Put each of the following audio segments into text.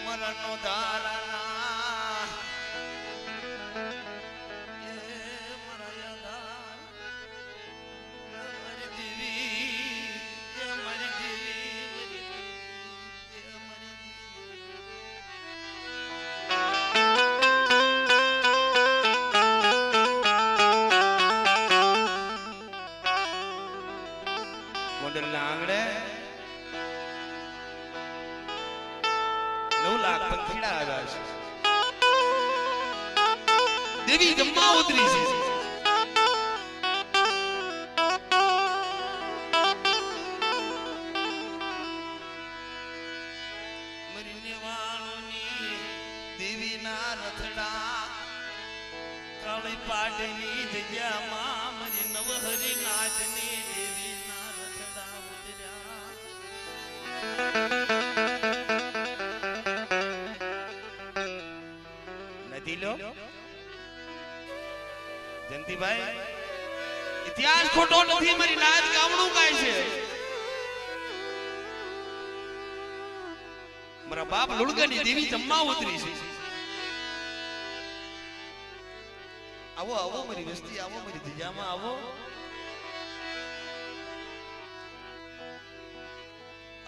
મરણનો ધારણા આંગણે 9 લાખ પંખીડા આવ્યા છે. દેવી જમવા ઉતરી છે. મરીને વાળોની દેવીના રથડા કાળી પાટની જગ્યામાં મરી નવહરી નાચની દેવીના રથડા ઉતર્યા. જયંતિભાઈ ઇતિહાસ ખોટો નથી. મારી નાચ ગામડું ગાય છે. મારા બાપ લુણગાની દેવી જમવા ઉતરી છે. આવો આવો મારી વસ્તી, આવો મારી ધજામાં આવો.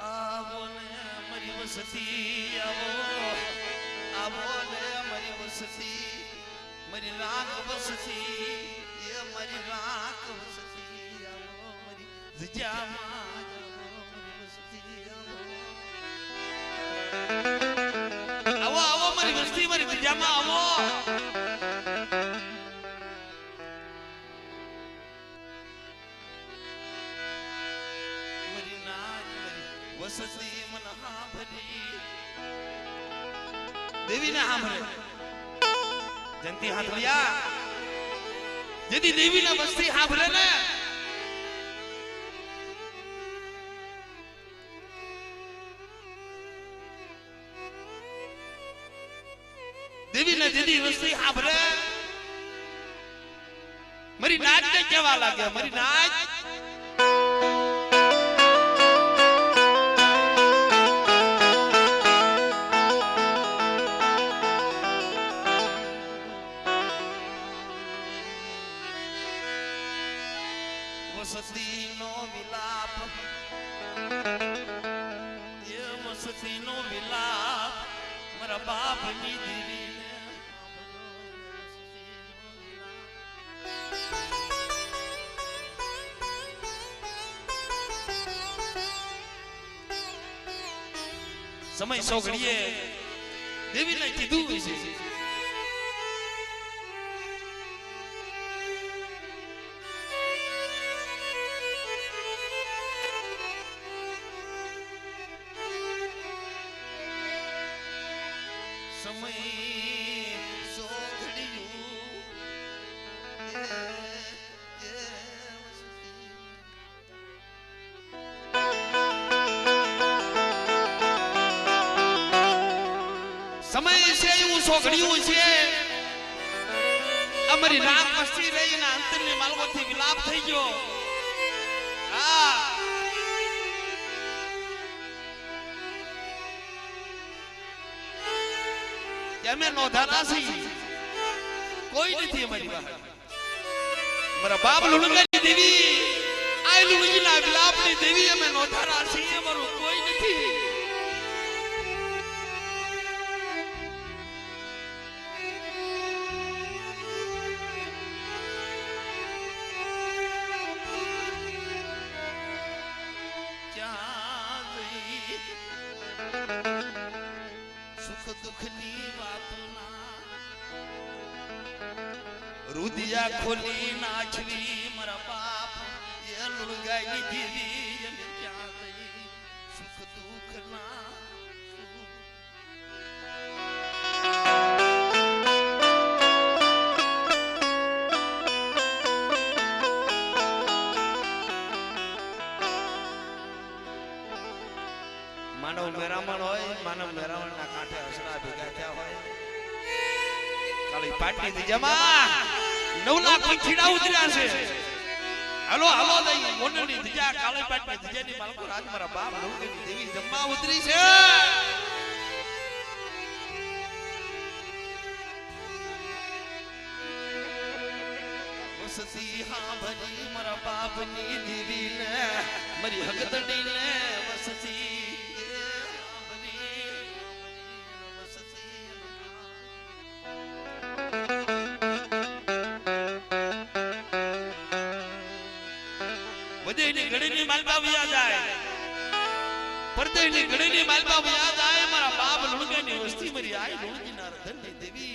આવો ને મારી વસ્તી, આવો આવો ને મારી વસ્તી, મારી રાખ વસતી, એ મારી રાખ વસતી, આવો મારી ધજામાં, આવો મારી વસતી, આવો આવો મારી વસ્તી, મારી ધજામાં આવો. મારી નાચ મારી વસતી મન હાંભરી દેવીને હાંભરે. જંતી હાથળિયા જેથી દેવીના વસ્તી હાંભળે ને દેવીને જેથી વસ્તી હાંભળે મારી નાચ ને કેવા લાગે. મારી નાચ વસતીનો વિલાપ, એ વસતીનો વિલાપ મારા બાપની દેવીને સમય સોગડીએ દેવીને કીધું છે. સમય સોગડિયું સમય છે એવું સોગડિયું છે. અમારી રાત મસ્તી રહી ને અંતરની માલવોથી વિલાપ થઈ ગયો. હા અમે નોંધાના છીએ, કોઈ નથી અમારી બહાર. મારા બાપ લુણગાની દેવી, આ લુણગીના વિલાપની દેવી અમે નોંધાના છીએ. અમારું કોઈ નથી. ક્યાં ગઈ સુખ દુઃખની રુદિયા ખોલી નાચવી મારા બાપ, એ લુણગાઈ દેવી એમ ક્યાં ગઈ સુખ દુઃખ ના. માનવ મેરામણ હોય, માનવ મેરામણ ના કાંઠે અસરા ભેગા થયા હોય. કાળી પાટી ધજામાં 9 લાખ પંખીડા ઉતર્યા છે હાલો હાલો લઈ મોનની ધજા કાળી પાટી ધજાની માલકો રાજ મારા બાપ લુણગીની દેવી જમવા ઉતરી છે વસતી હા ભરી મારા બાપની દેવી ને મારી હગતડી ને વસતી વધેની ઘડીની માલપા વ્યા જાય પરદેની ઘડીની માલપા વ્યા જાય મારા બાપ લુણગાની વસ્તી મરી આય લુણગીના રધનની દેવી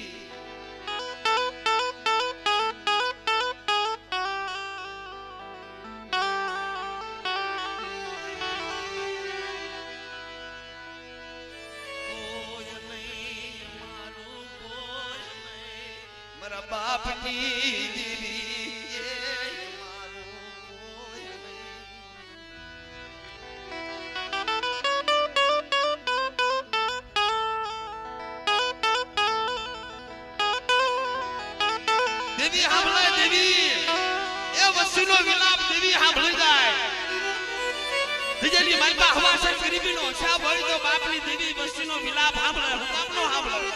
મારા બાપની દેવી દેવી હાંભળે દેવી એ વસ્તીનો વિલાપ દેવી હાંભળી જાય ધજેલી માલપા હવાસર ગરીબીનો છાપ હોય તો બાપની દેવી વસ્તીનો વિલાપ હાંભળે હુકામનો હાંભળે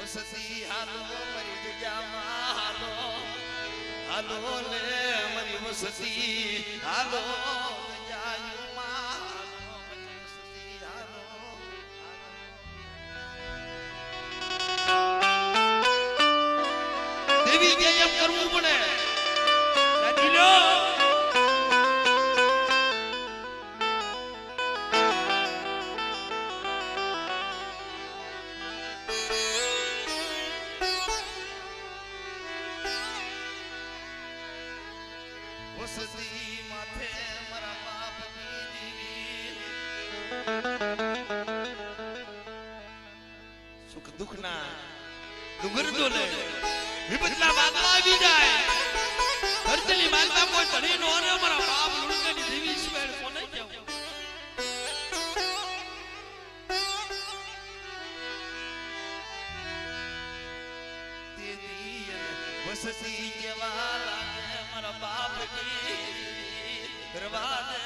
વસતી હાલો મરી ધજામાં હાલો હાલો લે મરી વસતી હાલો ધજાયુમાં હાલો મરી વસતી હાલો દેવી કે એમ કરવું પડે લાગી લો વસતી માથે મારા બાપની દેવી સુખ દુઃખના ડુંગર દોલે વિપતના વાદળા આવી જાય ધરતીની માલપા કોઈ ધણી નો રે મારા બાપ લુણગાની દેવી સિવાય કોને કેવું દેવી વસતી કેવા લાગે મારા બાપની રવાદે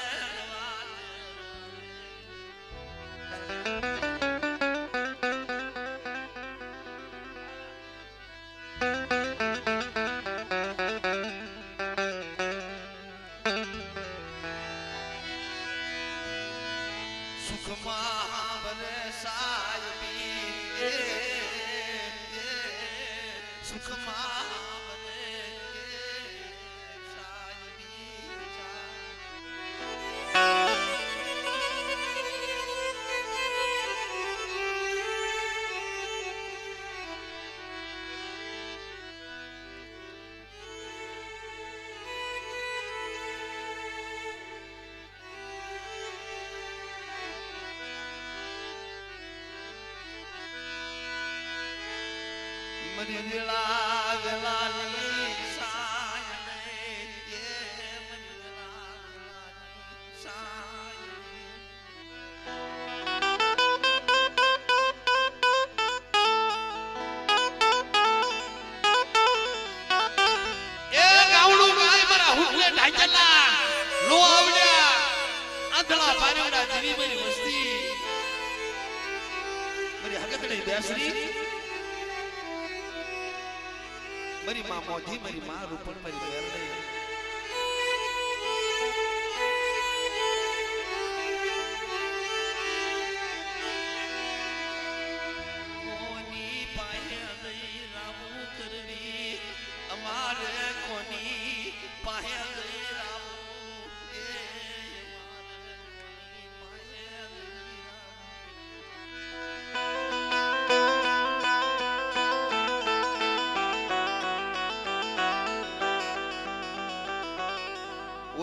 સુખમાં બને સાયબી સુખમાં બને મરી વેલા વેલાની સાય ને એ મરી વેલા વેલાની સાય એ ગાવડું ગાય મારા હુકલે ઢાંચલા નો આવડ્યા આંધળા પારેવડા દેવી મારી વસ્તી મારી હગતડી બેસરી मरी मां मोधी मरी मां रूपण मरी बेरले कोनी पाहे दई रामू करवी अमारे कोनी पाहे दई रामू ए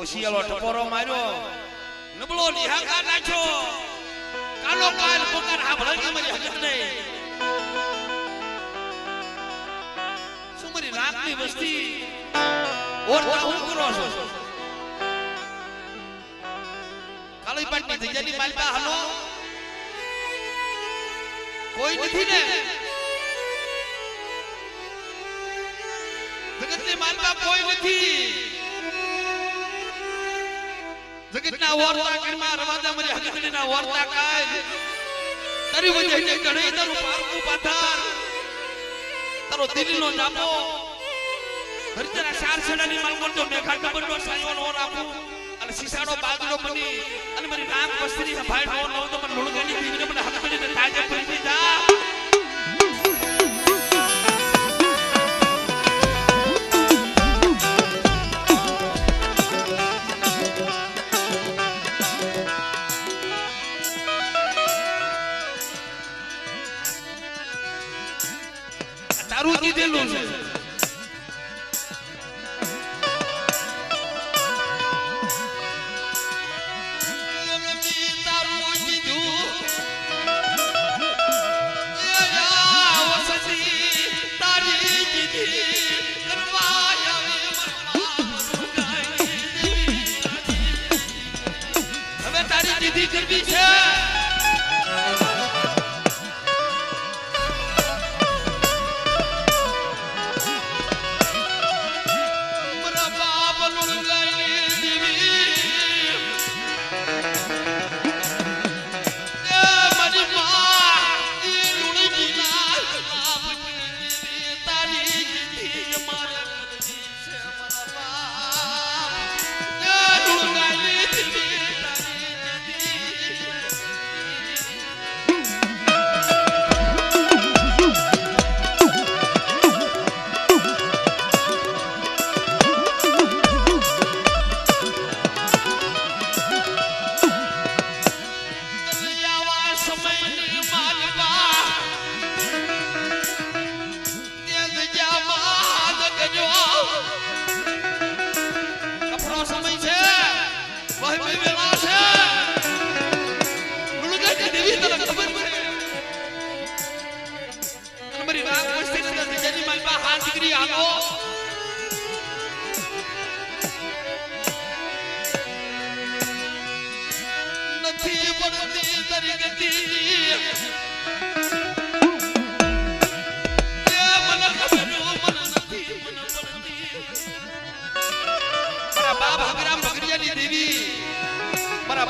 ઓશિયાલો ટપોરો માર્યો નબળો નિહાકા નાખ્યો કાલો કાલ પોકાર આ ભળકી મારી રાતની વસ્તી ઓરતા હું કરો છો કાળી પાટની જગ્યાની માલપા હાલો કોઈ નથી ને જગતની માલપા કોઈ નથી જગતના ઓરતા કરમાં રવાદા મરી હકીકતના ઓરતા કાય તારી વજહને ગણે તારું પારકું પાથર તારો દિલનો જાપો હરતરા ચાર છેડાની માલ કરજો મેઘા ડબરનો સાયો નો રાખું અને સીસાડો બાજરો બની અને મારી નામ વસ્ત્રી ભાઈ નો નવ તો મને લુણગાની દીવીને મને હક કરીને તાજે ફરીથી જા તારું કીધેલું છે હવે તારી દીદી કરવી છે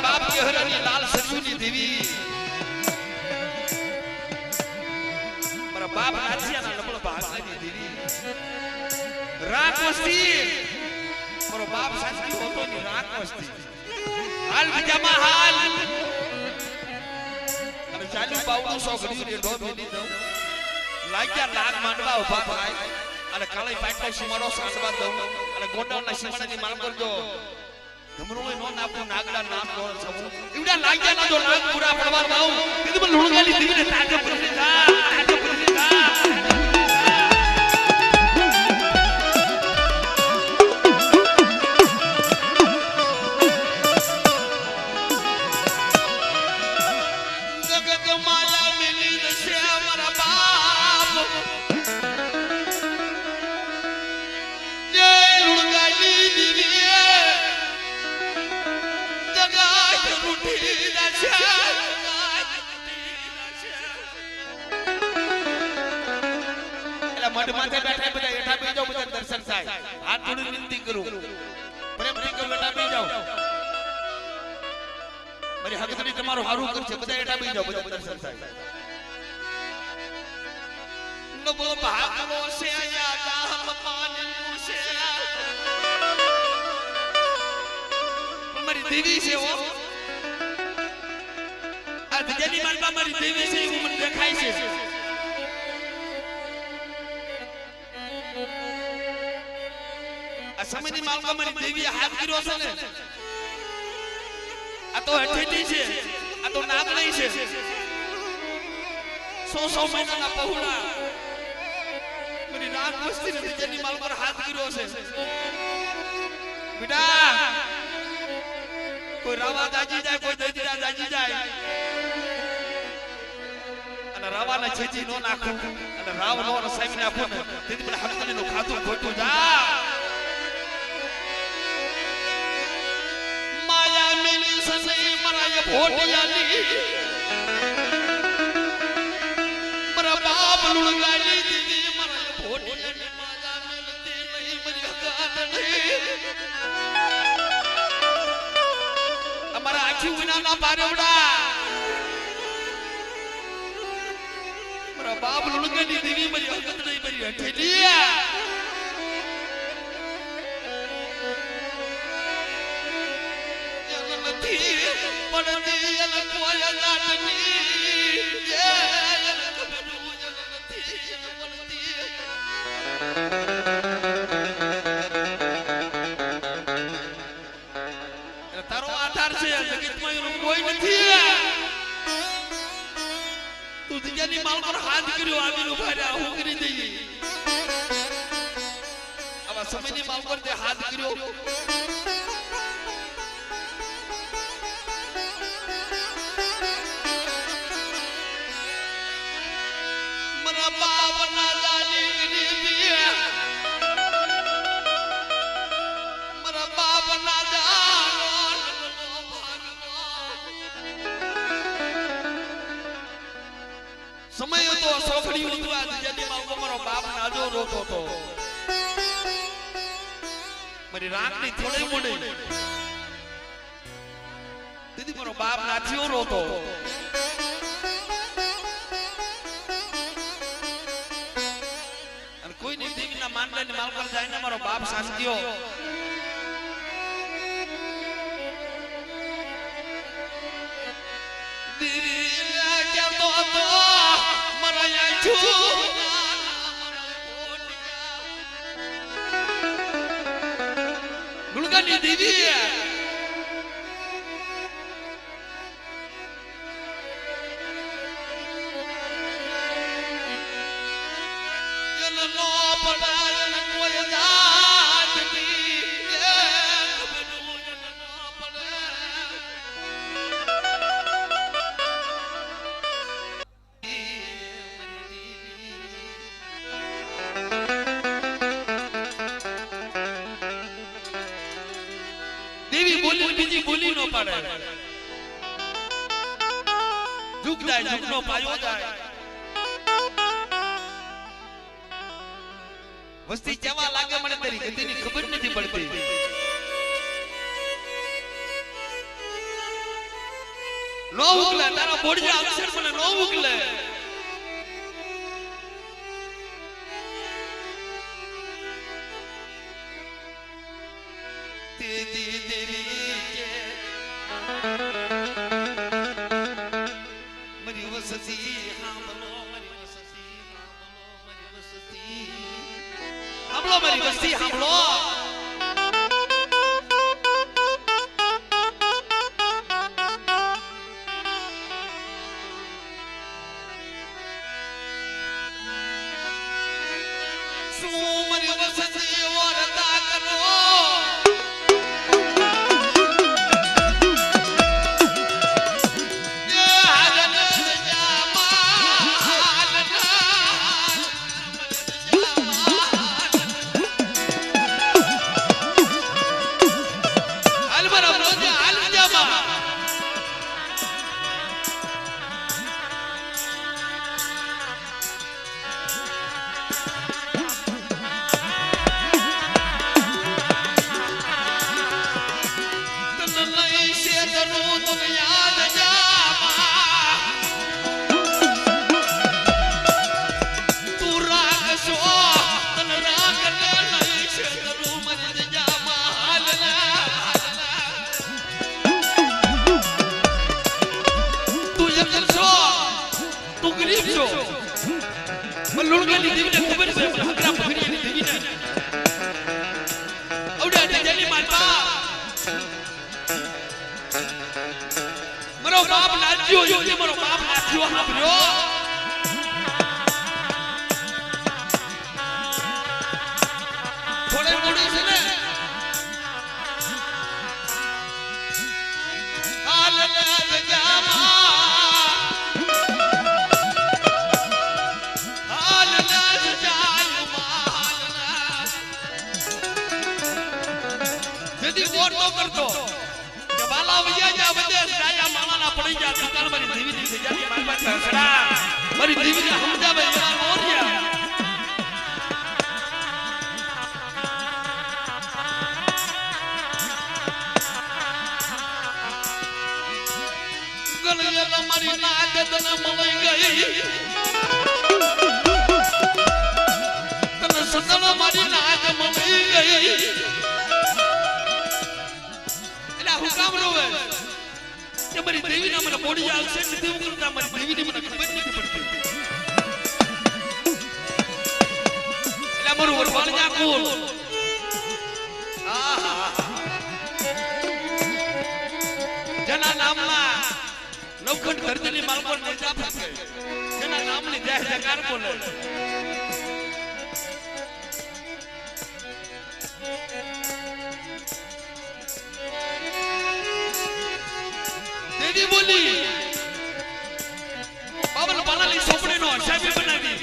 बाप के हरनी लाल सरजूनी देवी मारा बाप नाचिया ना लपड़ भागनी देवी रात मस्ती मारो बाप साचकी होतो नी रात मस्ती हाल जमा हाल अरे चालू बाऊ सो घड़ी रे दो मिली दो लाग्या लाग मांडवा उभा થાય અને કાળી પાટનો સીમાડો સાંડવા દઉં અને ગોડાના સીમાડાની માલ કરજો ધમરોય નો નાપુ નાગડા નામ દોર છવું ઈવડા લાગ્યા ના જો નાગ પૂરા પડવા દઉં કીધું પણ લુણગાલી દીવીને તાજે પરથી જા તાજે પરથી જા જગત માલા મિલી રશે મારા બાપ જય લુણગાલી દીવી મઢ માથે બેઠા બધા એઠા બેસી જાઓ બધા દર્શન થાય હાથ જોડી વિનંતી કરું પ્રેમથી કહું એઠા બેસી જાઓ મારી હકતરી તમારું હારું કરશે બધા એઠા બેસી જાઓ બધા દર્શન થાય નવો ભાગવો છે યાદા પાનનું છે મારી દેવી છે ઓ આ બીજાની માનવા મારી દેવી છે એવું મને દેખાય છે આ સમયની માલકા મારી દેવીએ હાથ કર્યો છે ને આ તો હઠેટી છે આ તો નાગણી છે 100 મહિનાના પહોળા મારી રાત મસ્તી નથી જેની માલ પર હાથ કર્યો છે બેટા કોઈ રાવા દાજી જાય કોઈ દજીરા દાજી જાય અને રાવાને છેજી નો નાખું અને રાવ નો રસાવી નાખું ને તેથી મને હકલી નું ખાતું ખોટું જા માયા મેલી સસઈ મરાય ભોટિયાલી મરા બાપ લુણગાલી દીદી મરાય ભોટિયાલી માયા મેલતી નહીં મરી હકાત નહીં અમારા આખી વિનાના પારેવડા बाप लुणगनी देवी मरी हकत नहीं मरी हठेलिया यन नथी पड़ती यन कोया जाटनी ये यन कबरू यन नथी यन पड़ती तारो आधार से जगत में एनु कोई નથી તું દિયાની માલ પર હાથ કર્યો આવીને ઉભા રહ્યા હું કરી દઈએ આવા સમયની માલ પર તે હાથ કર્યો મરા બાપ ના જાની ગરીબી મરા બાપ ના જાનો समय तो सोखड़ी उतवा जदी मारो मारो बाप नाजो रोतो तो मरी रात ની થોડે મોડે દીદી મારો બાપ નાથિયો રોતો અને કોઈ ની દેવી ના માનલે ને માલ પર જાય ને મારો બાપ શાંતિયો દીદી કે તો गुलगानी दीदी यन नो पड़ा यन कोई जात दी ये कबरू यन नो पड़ा બીજી બોલી નો પાડે ઝુક જાય ઝુકનો પાયો જાય વસ્તી કેવા લાગે મને તારી ગતિની ખબર નથી પડતી નો ઉકલે તારા બોડિયા અક્ષર મને નો ઉકલે તેદી દેરી કે મરી વસતી હામલો મરી વસતી હામલો મરી વસતી હામલો શું મરી વસતી વરતા કરો लुणगानी देवी ने खबर से हकरा पकड़ी ने देवी ने औडा जली मानपा मरो बाप नाच्यो ये मरो बाप नाच्यो हाब्यो थोड़े मोड़ी से ने हाल ले जामा करतो કે વાલા વૈયા જા વિદેશ જાયા મામાના પડી જા દુકાન મારી દેવીની સજાની મારી પાસે હસડા મારી દેવીને સમજાવે એવા મોરિયા ગણિયા મારી નાગ તને મળી ગઈ તને સદન મારી નાગ મળી ગઈ હુકામ રોવે કે મારી દેવીને મને બોડી આવશે ને તેવું કરતા મારી દેવીને મને ખબર નથી પડતી એટલે મારું વરવાળિયા કોલ જેના નામમાં નવખંડ ધરતીની માલકો નેજા ફસે જેના નામની જય જયકાર બોલે દેવી બોલી પાવન પાલાલી સોપડીનો સાબી બનાવી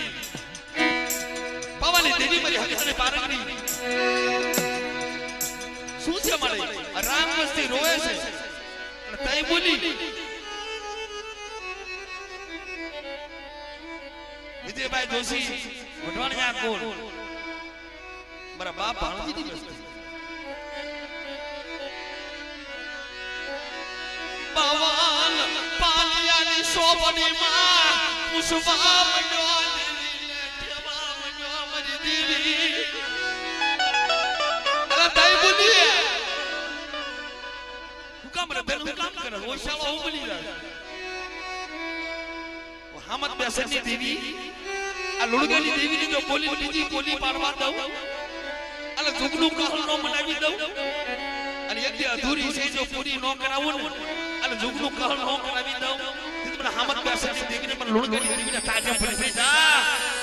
પાવાલી દેવી મારી હકને પારંગરી શું છે મારી રામ વસ્તી રોવે છે અને તઈ બોલી વિજયભાઈ જોશી વઢવાણિયા કોલ મારા બાપ ભાણજી ની વસ્તી પવન પાલિયાની સોપડીમાં પુષ્પા મંડ્યો દેવીને ઠેવા મંડ્યો મારી દેવી અરે તાઈ બોલી હું કામ રે બેન હું કામ કરે ઓશાળો હું બોલી રહ્યા હામત બેસની દેવી આ લુણગાની દેવીની જો બોલી બીજી બોલી પાડવા દઉં અને જુગનું કહલ નો મનાવી દઉં અને એક અધૂરી છે જો પૂરી નો કરાવું ને અને જુગનું કહલ નો કરાવી દઉં તો મને હામત બેસની દેવીને મને લુણગાની દેવીને તાજે ફરી જા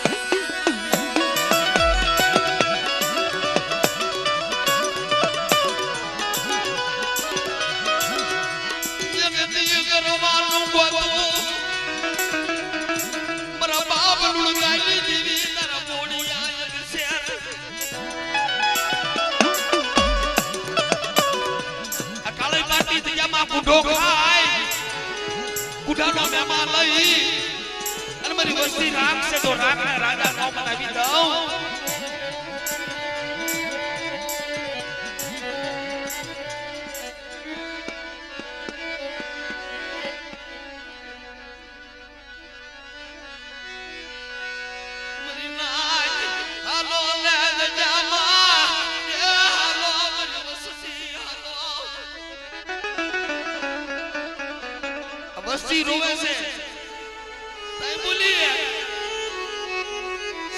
કુઢો ખાય કુઢાનો મહેમાન લઈ અને મારી વસ્તી રાખ છે તો રાખના રાજા નો બનાવી દઉં મારી નાચ હાલો લે જામા એ હાલો મારી વસ્તી હાલો વસ્તી રોવે છે તઈ બોલી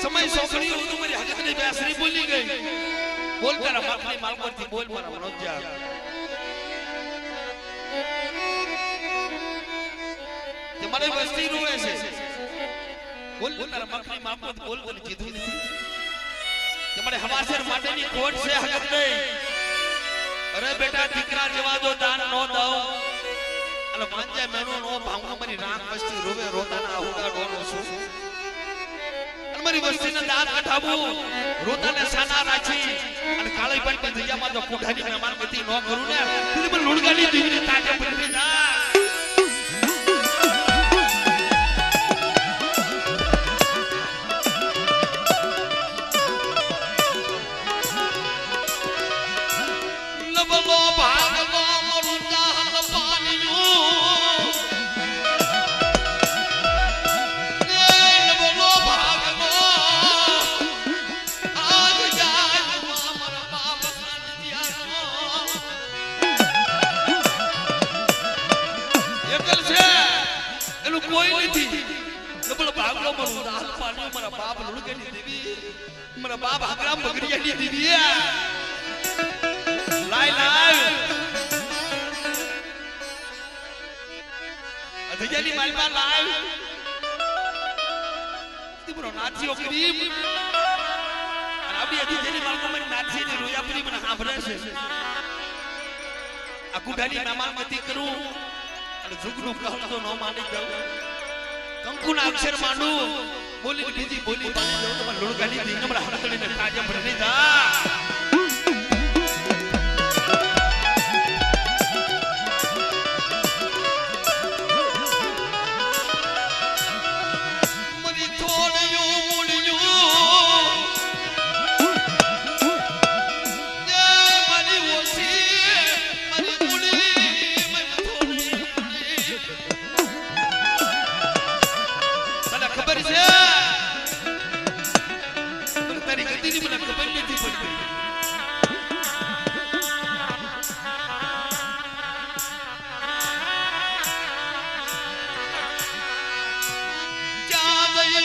સમય સોખણી હું મારી હકની બેસરી બોલી ગઈ બોલ તારા માખની માલકોથી બોલ મારા મનોજા તે મારી વસ્તી રોવે છે બોલ તારા માખની માલકોથી બોલ તને કીધું નથી તે મારી હવાસર માટેની કોટ છે હકત નહીં અરે બેટા દીકરા જેવા જો દાન નો દઉં અને પાંજે મેનો નો ભાંગો મારી રાખ વસ્તી રોવે રોતાના આહુડા ડોનો છું અને મારી વસ્તીને દાંત કઠાવું રોતાને સાના રાખી અને કાળી પટ્ટી દરિયામાં તો કુઢાની મહેમાન ગતિ નો કરું ને તીને મને લુણગાડી દીવીને તાજે પડી જા નબલો ભાગલો મરું જાહલ પાણીયું નબલો ભાગલો આજ જાય મારા બાપ સાનિયાનો એકલ છે એનું કોઈ નથી નબલો ભાગલો મરું જાહલ પાણીયું મારા બાપ લુણગાડી દેવી મારા બાપ હકરામ બગરિયાની દેવી લાય લાય અધજાની માલમાં લાય તીબરો નાથીઓ કરીમ અને આપણી અધજાની માલમાં મારી નાથીની રોયાપરી મને સાંભળે છે આ કુઢાની મહેમાન ગતિ કરું અને જુગનું કહલ તો ન માની જાઉં કંકુના અક્ષર માંડું બોલી બીજી બોલી પાડી જાઉં તો લુણગાડી દી નમરા હળકડીને કાજે ભરી જા છે પણ તારી ગતિની મને ખબર નથી પડતી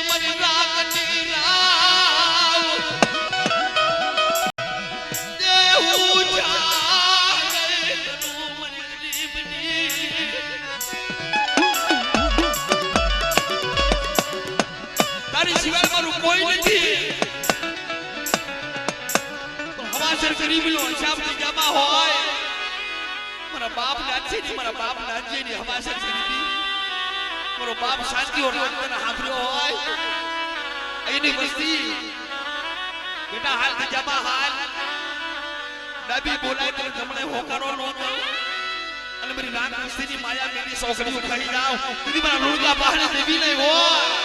મરી રાગની રાવ દેવું જાય તું મરી ગરીબની તારી સિવાય મારું કોઈ નથી તો હવાસર ગરીબનો હિસાબ જમા હોય મારા બાપ નાચે ની મારા બાપ નાચે ની હવાસર ગરીબી મારો બાપ શાંતિઓ રાતના હાંભળ્યો હોય એની વસ્તી બેટા હાલ જમા હાલ ડાબી બોલાય તો જમણે હોકારો નો અને મારી રાત વસ્તીની માયા મેરી સોકડીઓ ખાઈ જાવ દીદી મારા લોળકા બહાર દેવી નહીં હોય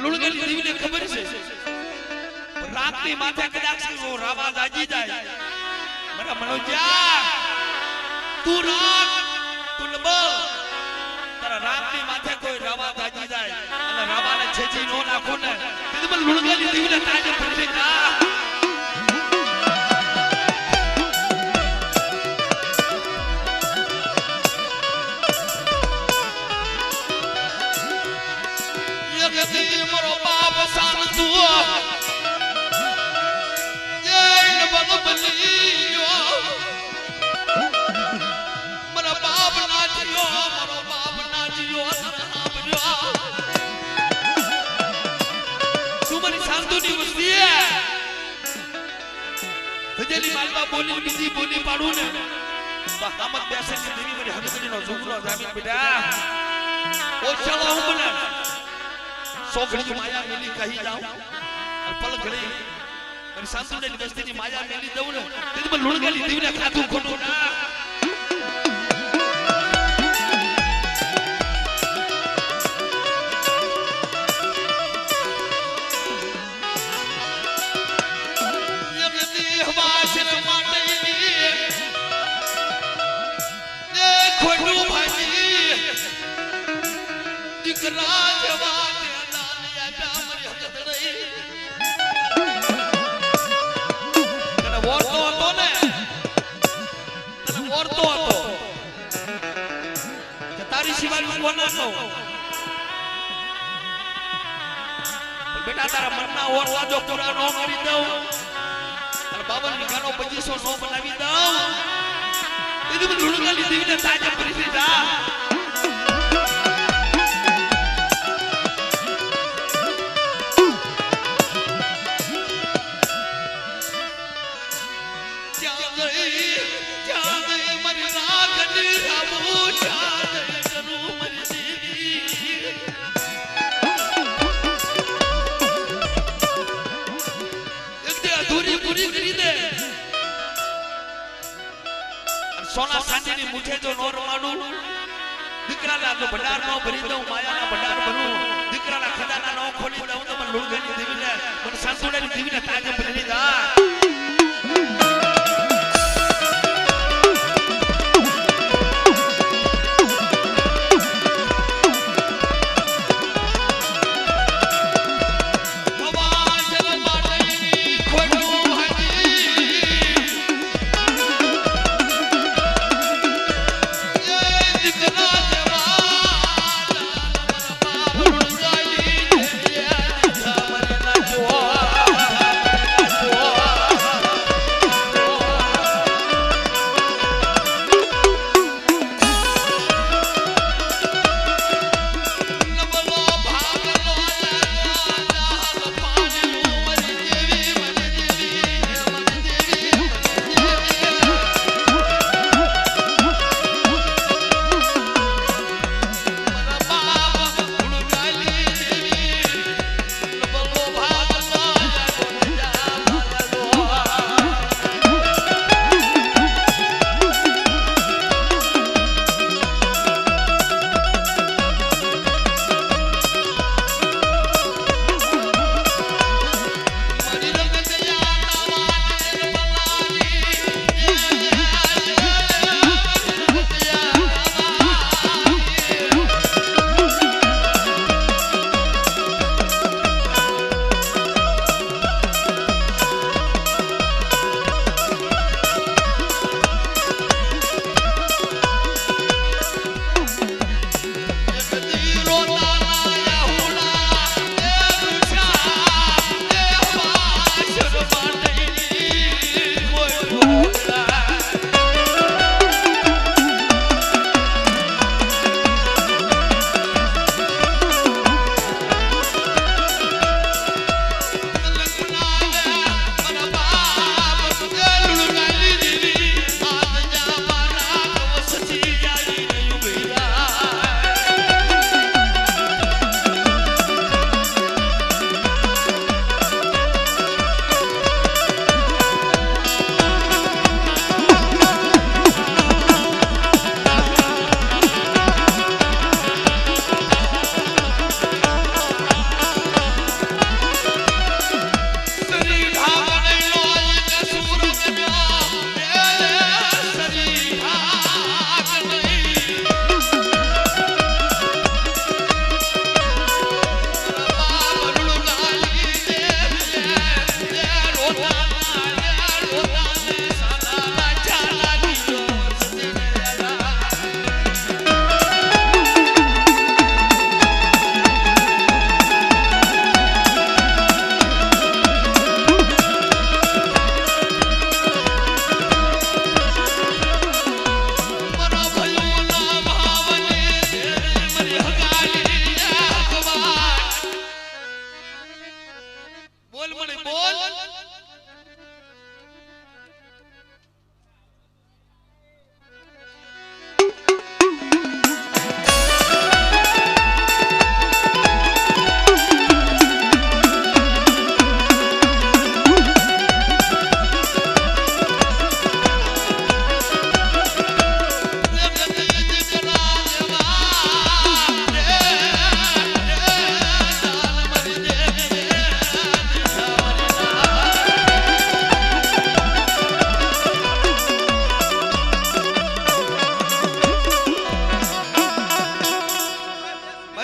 લુણગલી દેવીને ખબર છે રાતની માથે કદાચ રાવા ગાજી જાય મારા મનોજા તું રાત તું લબલ તારા રાતની માથે કોઈ રાવા ગાજી જાય અને રાવાને છેજી નો નાખો ને તે મને લુણગલી દેવીને તાજે પડશે કા મારો બાપ સાન તું જૈન બગબલિયો મારા બાપ નાચ્યો સાંભળ્યો તું મારી શાંતુની વસ્તી ભજેલી માલવા બોલી બીજી બોલી પાડું ને હામત બેસે દેવી મારી હકડીનો ઝુકલો જામી બેટા ઓ ચાલો હું બને સોગડી માયા મેલી કહી જાઉં અને પલ ઘડી મારી શાંતુની વસ્તીની માયા મેલી દઉં ને તેથી મને લુણગલી દેવીને ખાધું ખોટું ના ખોટું ભાઈ દીકરા જવા બેટા તારા મનના ઓરવા જો પૂરા નો કરી દઉં અને બાબરની ગાનો 2500 નો બનાવી દઉં તેથી મને લુણગલી દેવીને તાજે કરી દીધા સોના ચાંદીની મુઠે જો નો રમાડું દીકરાના તો ભંડાર નો ભરી દઉં માયાના ભંડાર ભરું દીકરાના ખજાના નો ખોલી દઉં તો મને લુણગલી દેવીને મને શાંતુડાની દેવીને તાજે ભરી દા Oh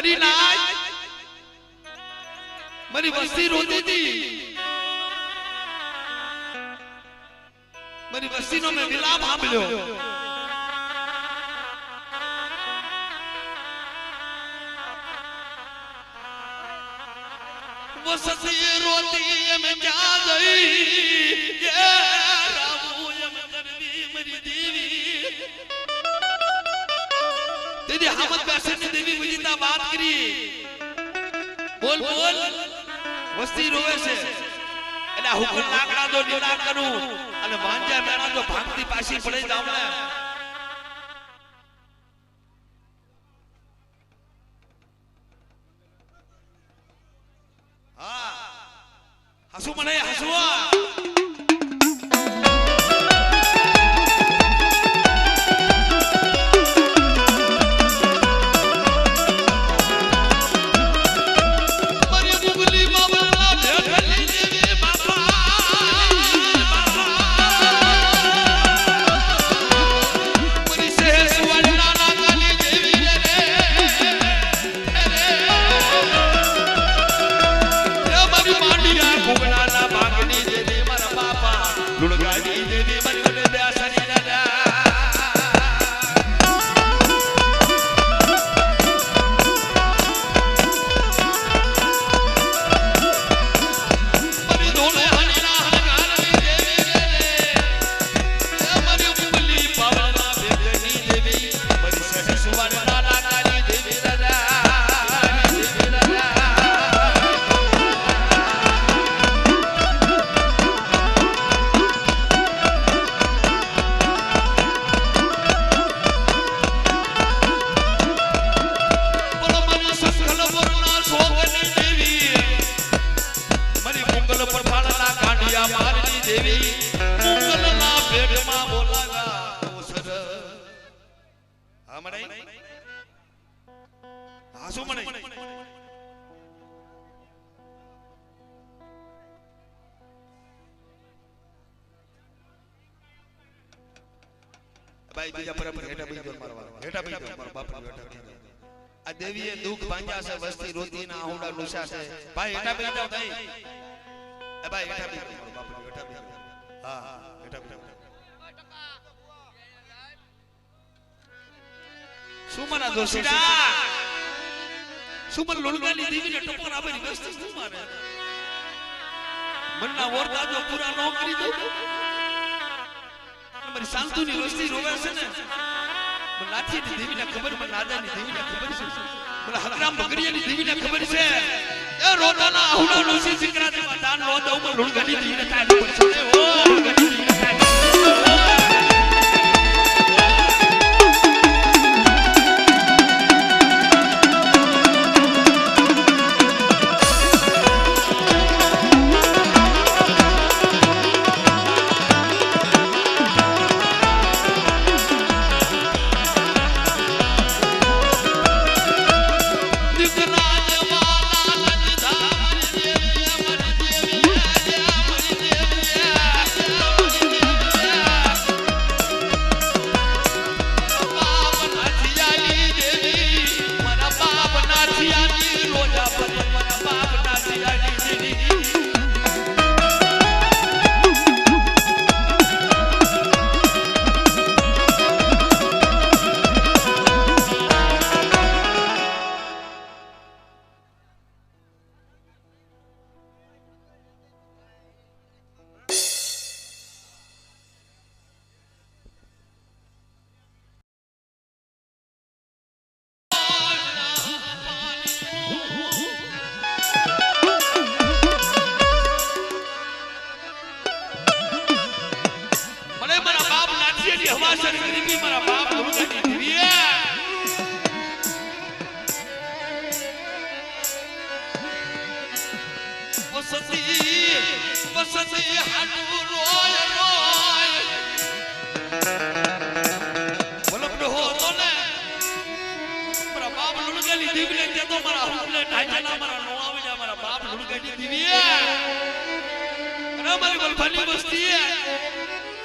હરિનાથ મારી વસ્તી રોતી હતી મારી વસ્તીનો મેં વિલાપ સાંભળ્યો વસતી રોતી એમ ક્યાં ગઈ એ રામુ એમ કરવી મારી દેવી તેદી હામદ બેસની દેવી વિજિતા વાત કરી બોલ બોલ વસ્તી રોવે છે એટલે હુકમ લાકડા જો નીલા કરું અને વાંજા મેણા જો ભાગતી પાછી પડી જાવ ને હા હસુ મને હસવા ભાઈ બીજા પરમ હેઠા બીજો મારવા હેઠા બીજો મારા બાપ હેઠા બીજો આ દેવીએ દુખ ભાંગ્યા છે વસ્તી રોતી ના આહુડા લુસા છે ભાઈ હેઠા બીજો ભાઈ એ ભાઈ હેઠા બીજો મારા બાપ હેઠા બીજો હા હેઠા બીજો સુમના દોશીડા સુમન લોલગાની દેવીને ટપોર આપે વસ્તી શું મારે મનના ઓરતા જો પૂરા ન કરી દો મારી શાંતુની વસ્તી રોવે છે ને મને લાઠીની દેવીને ખબર મને નાદાની દેવીને ખબર છે મને હકરામ બગડિયાની દેવીને ખબર છે એ રોદાના આહુડા નોસી સિકરાથી દાન નો દઉં મને લોલગાની દેવીને થાય પડશે ઓ લોલગાની દેવીને થાય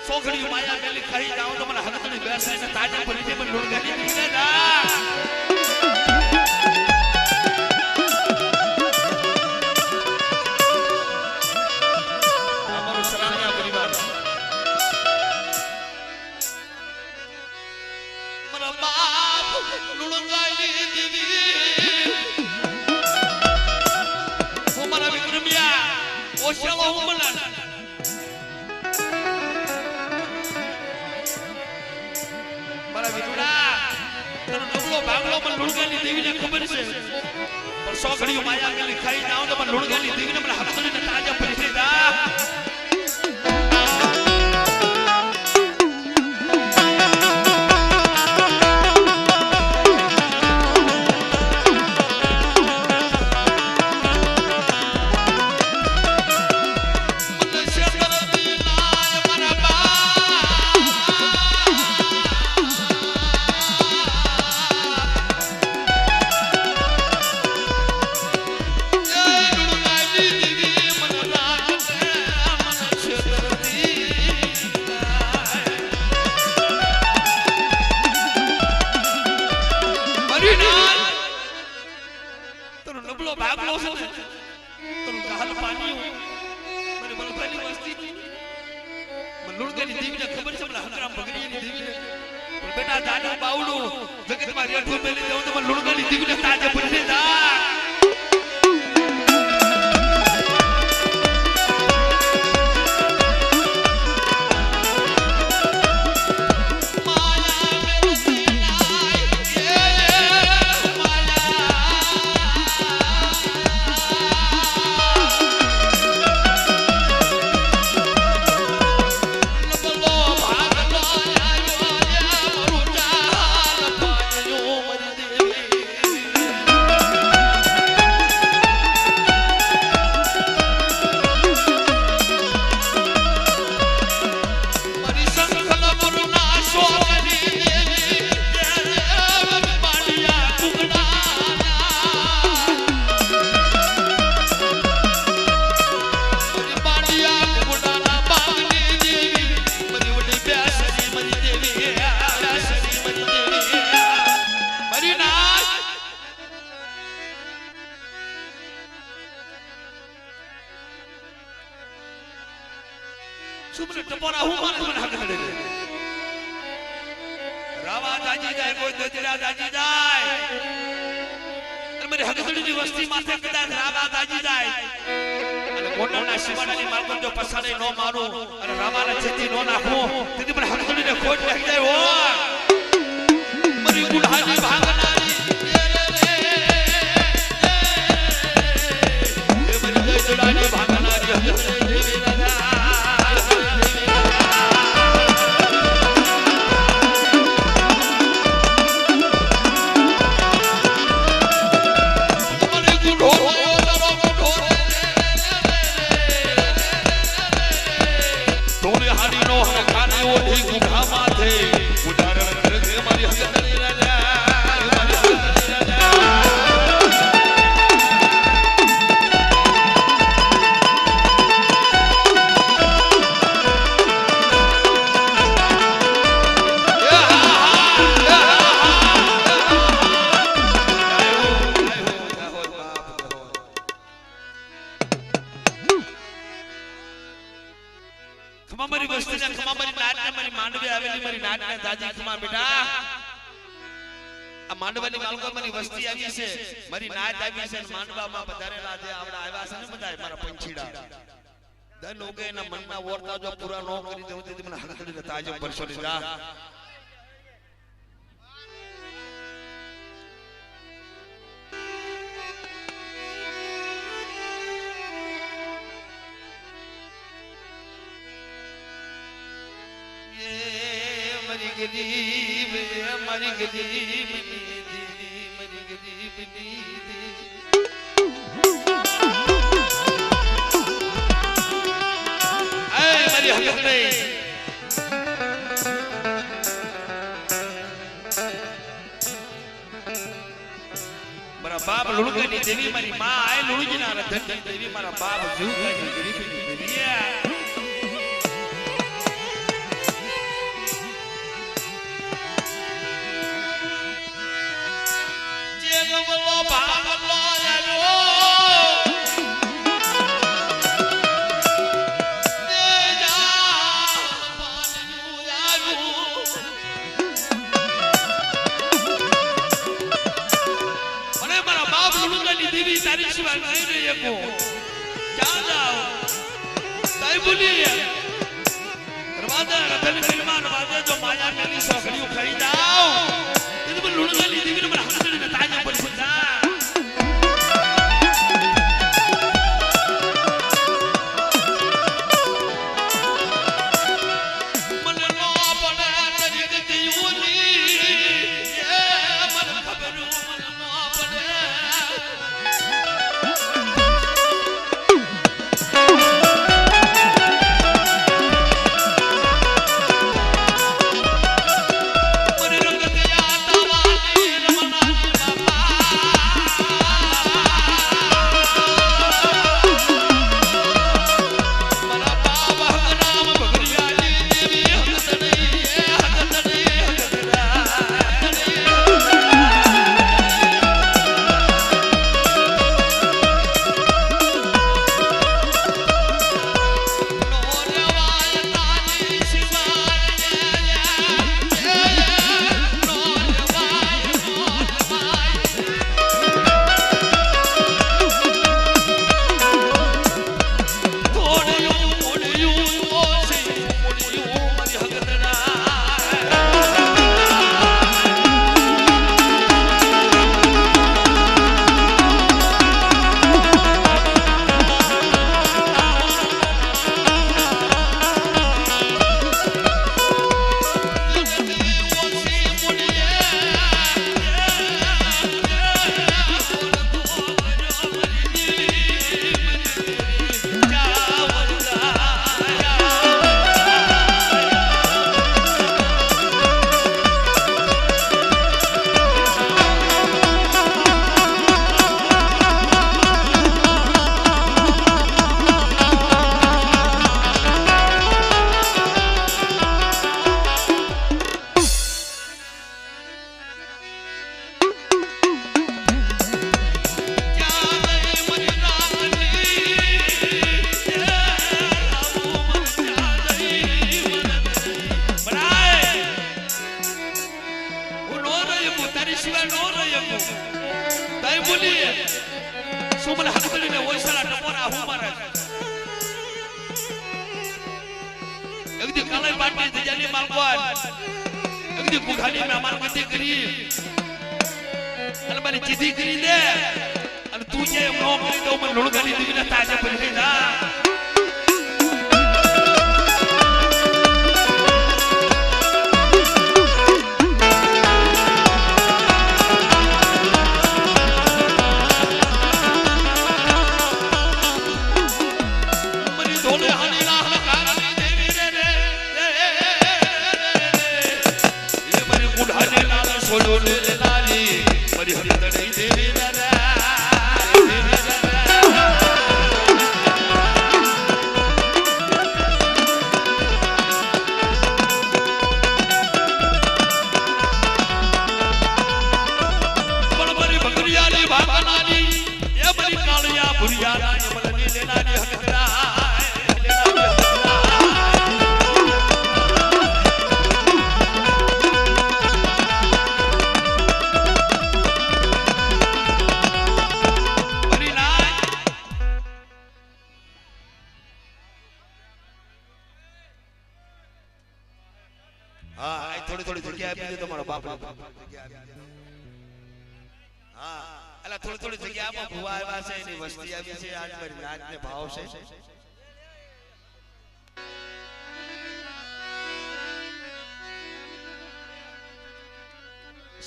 सोखड़ी माया मेली खाई जाओ तो मन हरतनी बैसे ताजा परी मन लुड़ गई ખબર છે પણ સોખડીઓ માયા ગલી ખાઈ જાવ તો પણ લુણગાની દીવીને મને હકડીને તાજા પડી દા બેટા દાદા બાવડું જગતમાં રેઠું મેલી દેવું તો મને લુણગાની દીવીને તાજે પડી જા સુમને ટપોરા હું મને હક દે રાવા જાજી જાય કોઈ દજરા જાજી જાય અને મારી હકસડીની વસ્તી માથે કદાચ રાવા જાજી જાય અને ગોંડલના શિવાડાની માર્ગો જો પસાડે નો મારું અને રાવાના છેતી નો નાખું તેથી મને હકસડીને ખોટ લાગી જાય હો મારી ગુડાની ભાગનારી એ મારી ગુડાની ભાગનારી હકસડી ખમારી વસ્તીને ખમારી નાટને મારી માંડવે આવેલી મારી નાટને દાદી ખમા બેટા આ માંડવાની માલકો મારી વસ્તી આવી છે મારી નાટ આવી છે માંડવામાં પધારેલા જે આવડા આવ્યા છે ને બધા મારા પંછીડા દર લોકો એના મનના ઓરતા જો પૂરા ન કરી દેવું તેથી મને હકડીને તાજો પરસો લીધા गरीब हमारी गरीब मेरी गरीब मेरी हकत नहीं મારા બાપ લુણગાની દેવી મારી માં આય લુણજીના ધનની દેવી મારા બાપ જીવગાની ગરીબની દેવી તારી સિવાય નહીં રહી શકો ક્યાં જાઓ તાઈ બોલી દરવાજા રતન ફિલ્મા દરવાજા જો માયા મેલી સોખડીઓ ખાઈ જાઓ તે લુણગાની દીવીને મને હકડીને તાજા પર સુધા ભાઈ બોલી સુમલ હકડીને ઓયસાલા ટપોરા હું મારે એકદી કાલે પાટી દજાની માલકોન એકદી ગુખાની મે માર ગતિ કરી અને મારી ચીધી કરી દે અને તું જે નો કરી દો મને લુણગાડી દીને તાજા પડી જા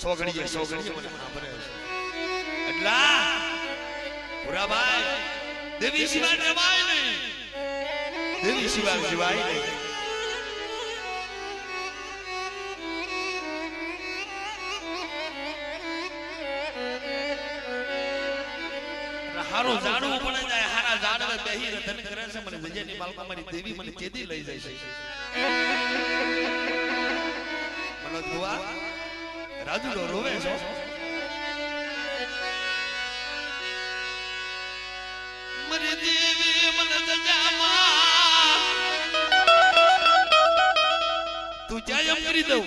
સોગડીએ મને ખબર છે એટલા પૂરા ભાઈ દેવી સિવાય જવાય નહીં દેવી સિવાય જવાય નહીં હારો જાડવું પડે જાય હારા જાડવે બેહી ધન કરે છે મને જજેની માલકો મારી દેવી મને ચેદી લઈ જાય છે મનોજ બુઆ રાજુડો રોવે છે મરી દેવી મને જજામાં તું જાય એમ કરી દઉં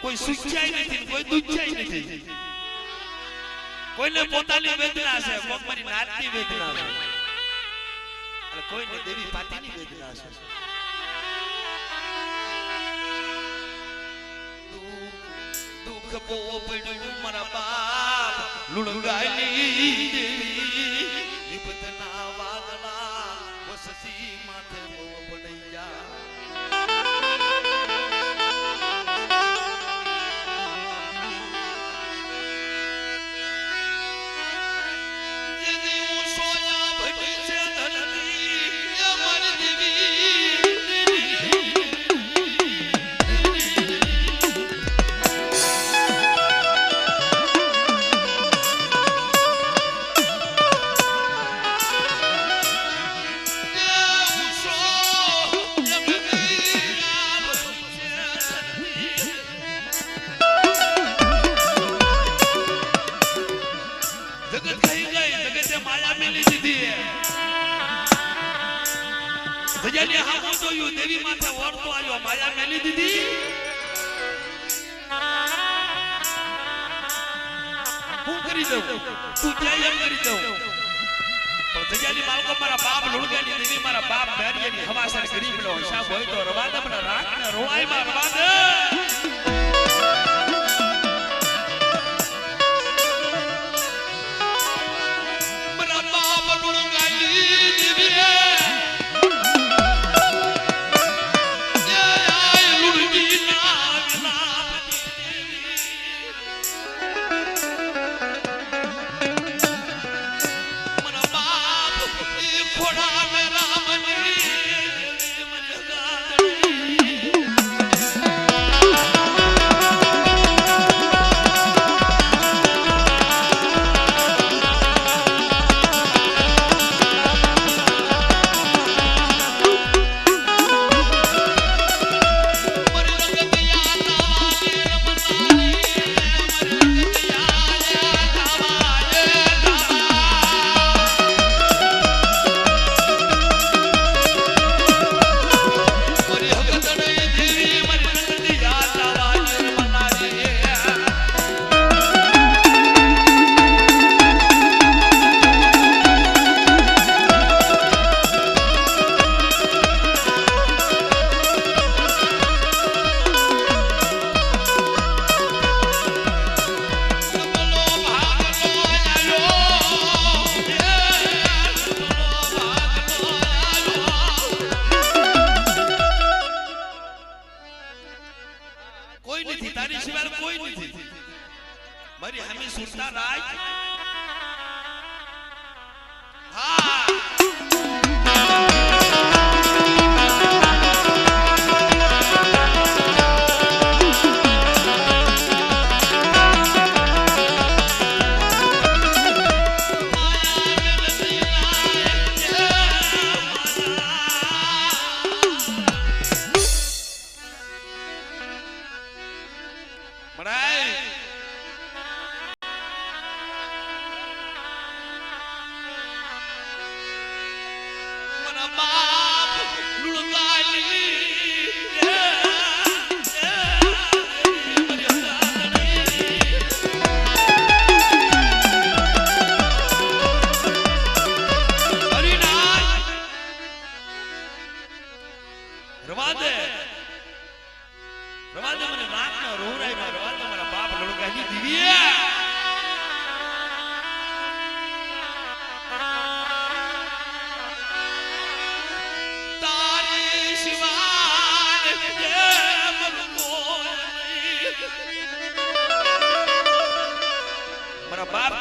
કોઈ સુખ્યાય નથી કોઈ દુખ્યાય નથી કોઈને પોતાની વેદના છે કોકની નાતની વેદના છે અને કોઈને દેવી પાટીની વેદના છે દુઃખ ખબો પડ્યું મારા બાપ લુણગાલી દેવી વિપતના વાદળા વસતી માથે બહુ પડી જા દેવી માથે ઓરતો આવ્યો માયા મેલી દીધી હું કરી દઉં તું જાય એમ કરી દઉં પણ જજાની બાળકો મારા બાપ લુણગાની દેવી મારા બાપ બેરિયાની હવાસર ગરીબ નો હિસાબ હોય તો રવાદે મને રાખને રોવાઈમાં રવાદે મારા બાપ લુણગાની દેવી મારી હમી સુરતા રાજ હા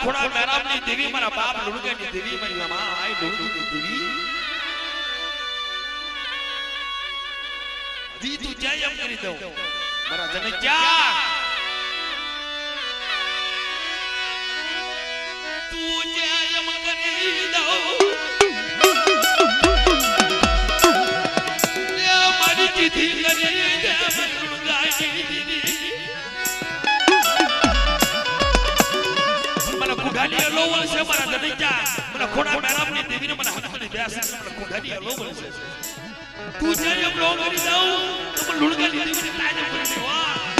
થોડા મેરામની દેવી મારા બાપ લુણગાની દેવી મારી માં આઈ લુણગીની દેવી દી તું જાય એમ કરી દઉં મારા જનક્યા તું જાય એમ કરી દઉં એ મારી દીધી કરી દે લુણગાની દેવી ખોડાની લોવલ છે મારા દનૈયા મને ખોડા મેરામની દેવીને મને હાથની બેસ મને ખોડાની લોવલ છે તું જે એમ લો કરી દઉં તો મને લુણગાની દેવીને તાજે કરી દે વાહ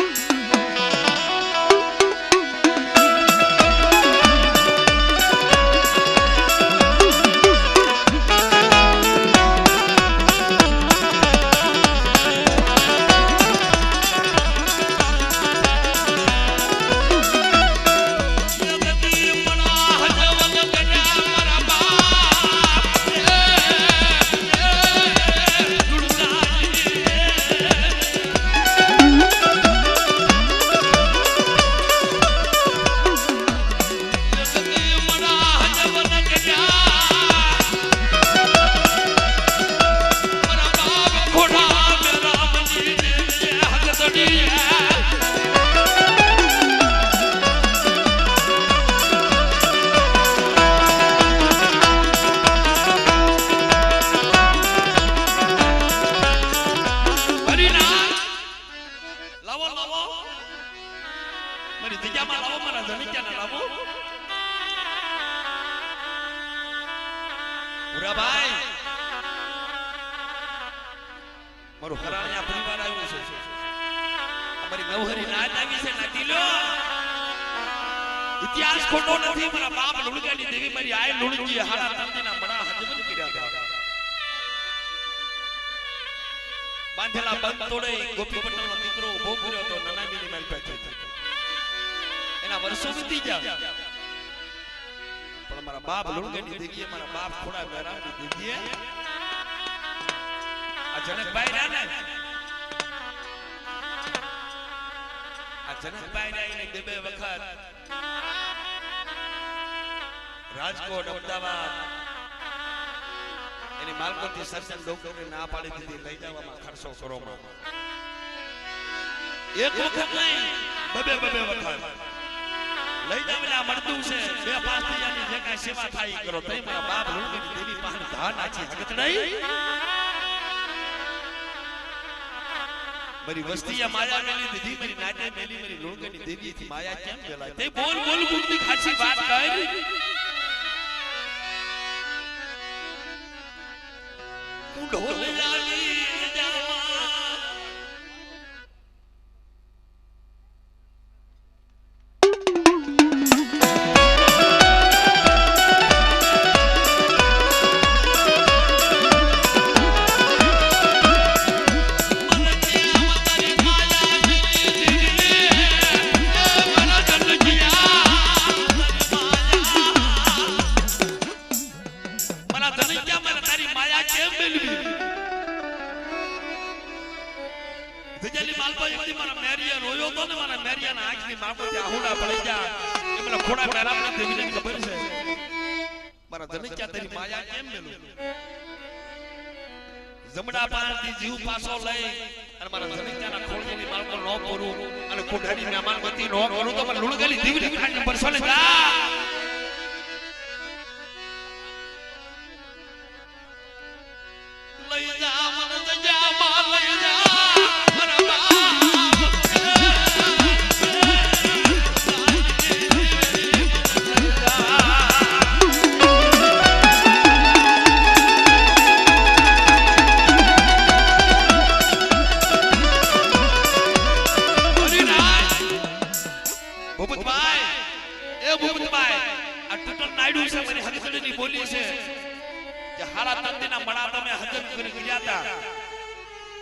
ના લાવો પૂરા ભાઈ મારો હરાણિયા પરિવાર આવ્યો છે અમારી નવહરી નાચ આવી છે નાચી લો ઇતિહાસ ખોટો નથી મારા બાપ લુણગાની દેવી મારી આય લુણજી હાડા તંદના મણા હજબન કર્યા હતા બાંધેલા બંધ તોડે ગોપી પટેલનો દીકરો ઉભો કર્યો તો નનાબીની માલ પાસે એના વર્ષો વીતી ગયા પણ મારા બાપ લુણગાની દેવીએ મારા બાપ ખોડા મેરાની દેવીએ આ જનકભાઈ રહ્યા ને આ જનકભાઈ રહ્યા એને બે વખત રાજકોટ અમદાવાદ એની માલકોથી સર્જન ડોક્ટરે ના પાડી દીધી લઈ જવામાં ખર્ચો કરવામાં એક વખત નહીં બબે વખત લઈ જવાના મળતું છે બે પાંચ થયાની જે કાંઈ સેવા થાય કરો તઈ મારા બાપ લુણગીની દેવી પાસે ધાન નાચી હકત નહીં મારી વસ્તીએ માયા મેલી દીધી મારી નાચે મેલી મારી લુણગીની દેવીથી માયા કેમ મેલાય તે બોલ ગુણની ખાસી વાત કરી ઢોલયાની જમડા પાણથી જીવ પાછો લઈ અને મારા જનકજાના ખોળની માલકો નો પૂરું અને કોઠાની મહેમાનગતિ નો કરું તો મને લુણગલી દીવની ખાને પરસો ને જા લઈ જા મને જા માં લઈ જા બોલી છે કે હારા તંદીના મણા તમે હજમ કરી ગયા હતા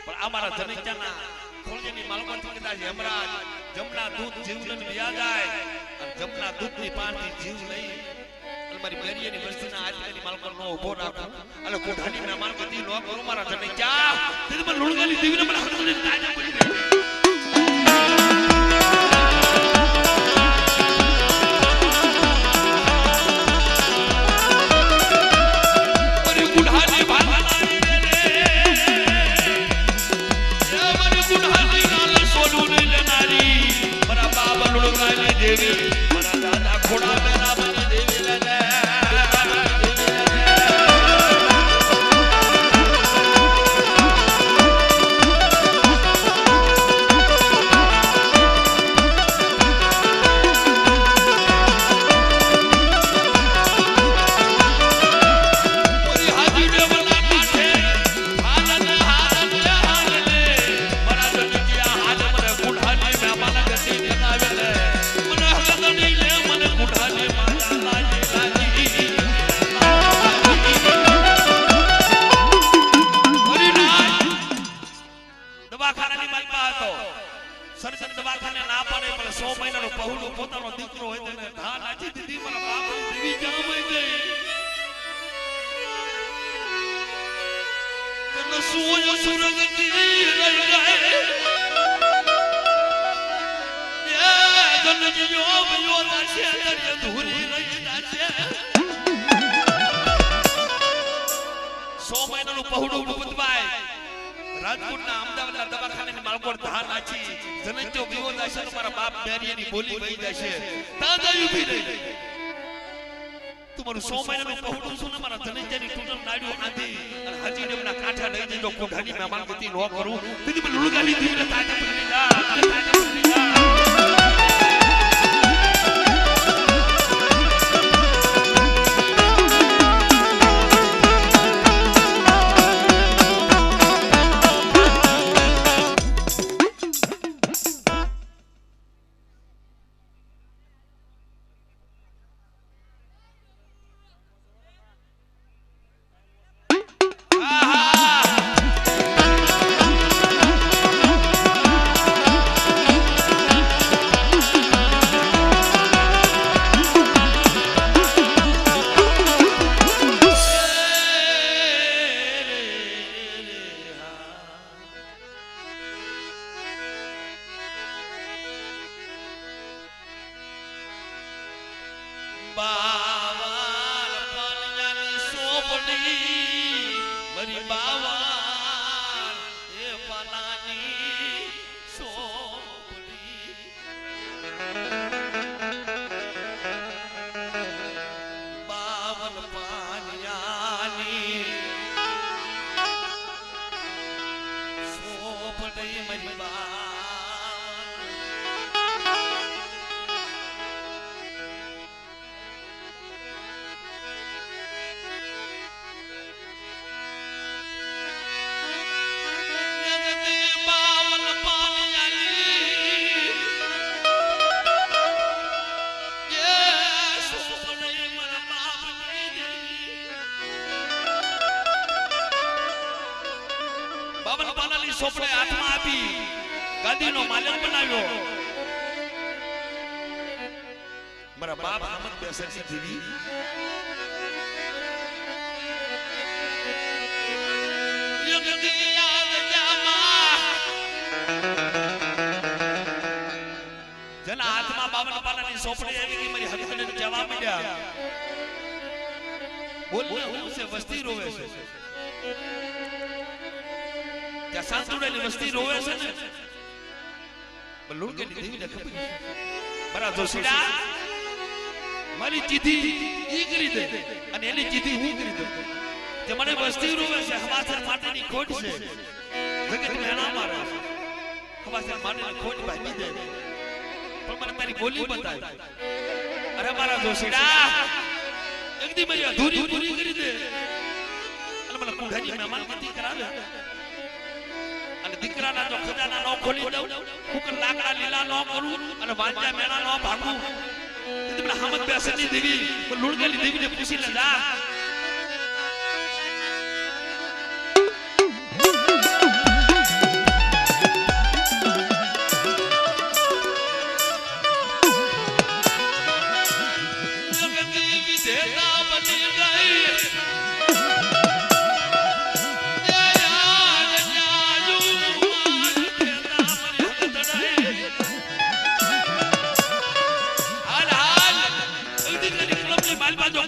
પણ અમારા જનકજાના ખોળની માલકોથી કદાચ હેમરાજ જમના દૂધ જીવન વ્યા જાય અને જમના દૂધની પાનથી જીવ લઈ અને મારી મેરીની વસ્તીના આજની માલકો નો ઉભો રાખો અને કોઠાની મહેમાન ગતિ નો કરું મારા જનકજા તે મને લુણગાની દીવીને મને હકને તાજા પડી ગઈ દેવી મારા દાદા ખોડા મેરા બની દેવી લને સરજન દવાખાને ના પાડે પણ 100 મહિનાનો પહુડો પોતાનો દીકરો હોય તેને ધા નાચી દીધી મારા બાપની દેવી જામઈ ગઈ તને સુયો સુરગતી રહી જાય એ જનજીયો ભયો દાસે દરિયા ધૂરી રહી જાશે 100 મહિનાનો પહુડો ભૂપતભાઈ રાજકોટના અમદાવાદના દવાખાનાની માલકોર ધાર નાચી જનજો વિવો દાશે તમારા બાપ મેરીની બોલી વહી જશે તાજા ઊભી રહી તમારું 100 મહિનાનું પહોળું છું ને મારા જનજાની ટૂટલ નાડ્યો આંધી અને હાજી ડેમના કાંઠા લઈ જજો કોઠાની મહેમાન ગતિ ન કરું તેથી મને લુણગાની દીવને તાજા પડી જા બાવલ પાનયાની સોપડી મારી બાવલ એ પાનાની સોપડી બાવલ પાનયાની સોપડી મારી બાવલ સોપડે હાથમાં આપી ગાદીનો માલિક બનાવ્યો મારા બાપ અહમદ બેસરજી દીદી જેના હાથમાં 52 પાનાની સોપડી આવી ગઈ મારી હકીકતને જવા મળ્યા બોલને હું છે વસ્તી રોવે છે ત્યાં સાંતુડેલી વસ્તી રોવે છે ને પણ લુણકેની દેવીને ખબર બરા જોશીડા મારી ચીધી ઈ કરી દે અને એની ચીધી હું કરી દઉં તે મને વસ્તી રોવે છે હવાસર માટેની ખોટ છે જગત મેણા મારે હવાસર માટેની ખોટ ભાગી દે પણ મને તારી બોલી બતાવ અરે મારા જોશીડા એકદી મારી અધૂરી પૂરી કરી દે અને મને કુંઢાની મહેમાન ગતિ કરાવે અને દીકરાના જો ખજાના નો ખોલી દઉં કુકર લાકડા લીલા નો કરું અને વાંજા મેણા નો ભાગું તે મને હામદ બેસની દેવી લુણગેલી દેવીને પૂછી લે જા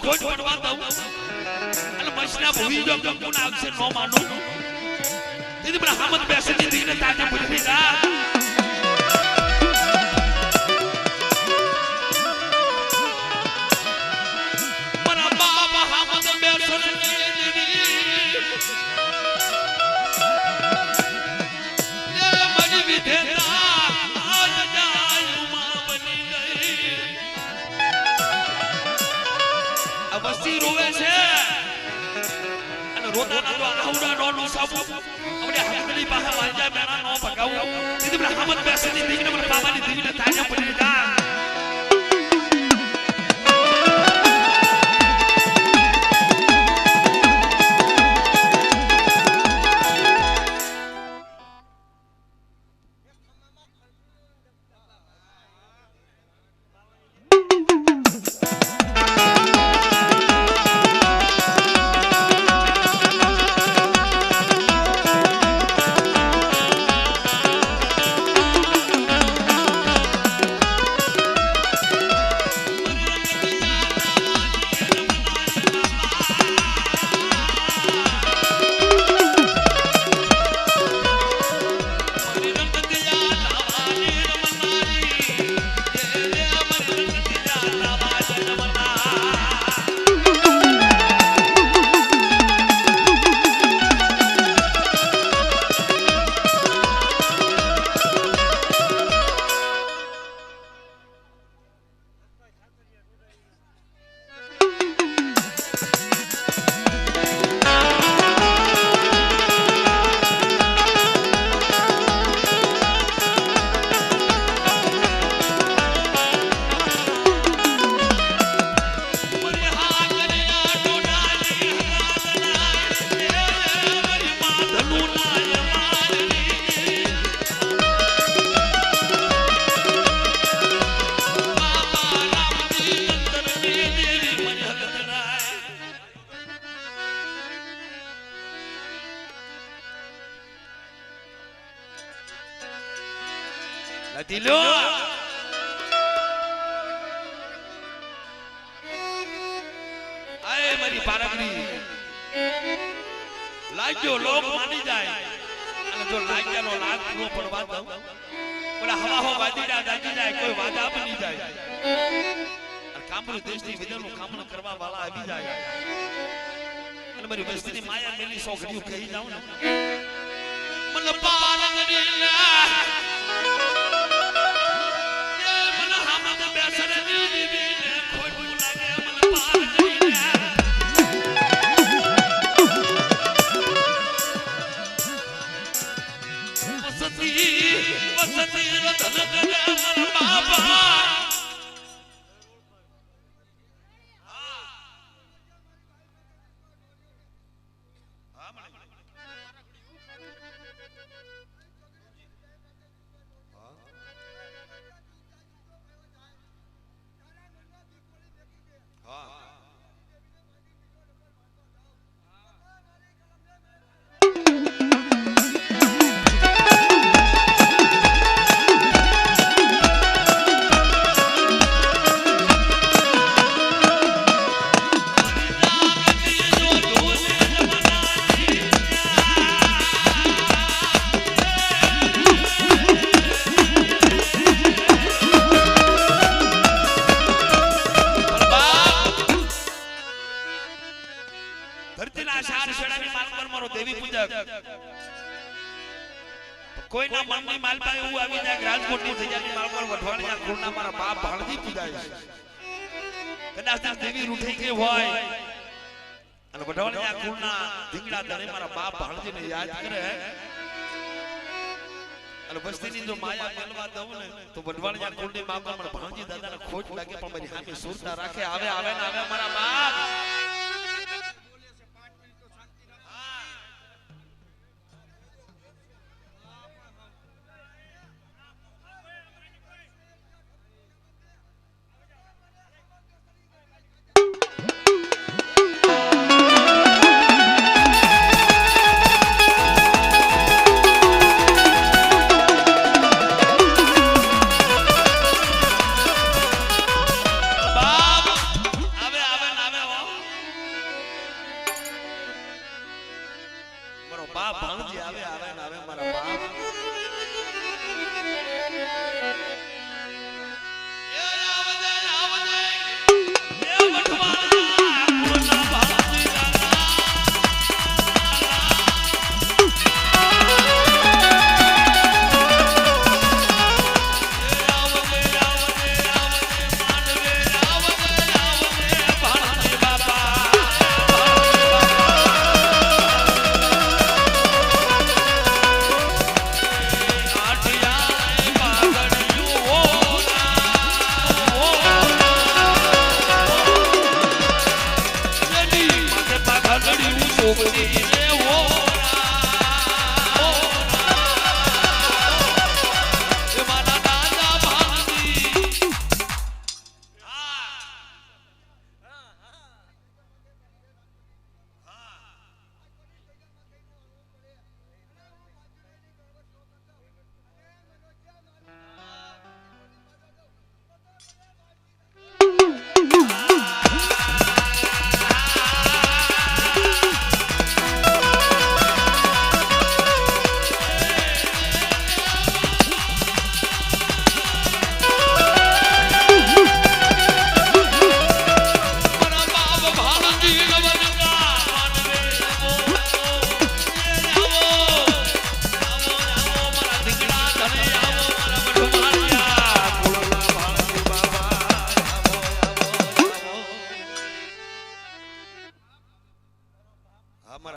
ખોટ પડવા દઉં અને મસના ભૂવી જો ગમના અક્ષર નો માનું દીદી મને હામદ બેસની દીને તાજે પૂછી જા મારા બાબા હામદ બેસની દીદી એ મની વિધેતા આજ જાયું માં બની ગઈ વસ્તી રોવે છે અને રોતાના તો આવડા નો સાબુ આપણે હકલી પાસે વાંજા મેણા નો ભગાવું દીદી મને હામદ બેસની દીને મને બાબાની દીને તાજા પડી જા મારી પારગડી લાગ્યો લોક માની જાય અને જો લાગ્યાનો લાગ પૂરો પડવા દઉં ઓલા હવા હો વાદીડા દાજી જાય કોઈ વાદા બની જાય અને કામરૂ દેશની વિદરનું કામણ કરવા વાળા આવી જાય અને મારી વસ્તીની માયા મેલી સોગડીઓ કહી જાઉં ને મન પારગડી મન હામદ બેસરે દીવી ને ખોટું લાગે મન પારગડી વસતી રતન કરે મન બાબા કોઈના મનની માલપા એવું આવી જાય રાજકોટની સજાની માલપા વઢવાણીના કુળના મારા બાપ ભાણજી પૂજાય કદાચ દેવી રૂઠી ગઈ હોય અને વઢવાણીના કુળના ધીંગડા ધણે મારા બાપ ભાણજીને યાદ કરે અને વસ્તીની જો માયા મેલવા દઉં ને તો વઢવાણીના કુળની માતા મારા ભાણજી દાદાને ખોટ લાગે પણ મારી સામે સુરતા રાખે આવે આવે ને આવે મારા બાપ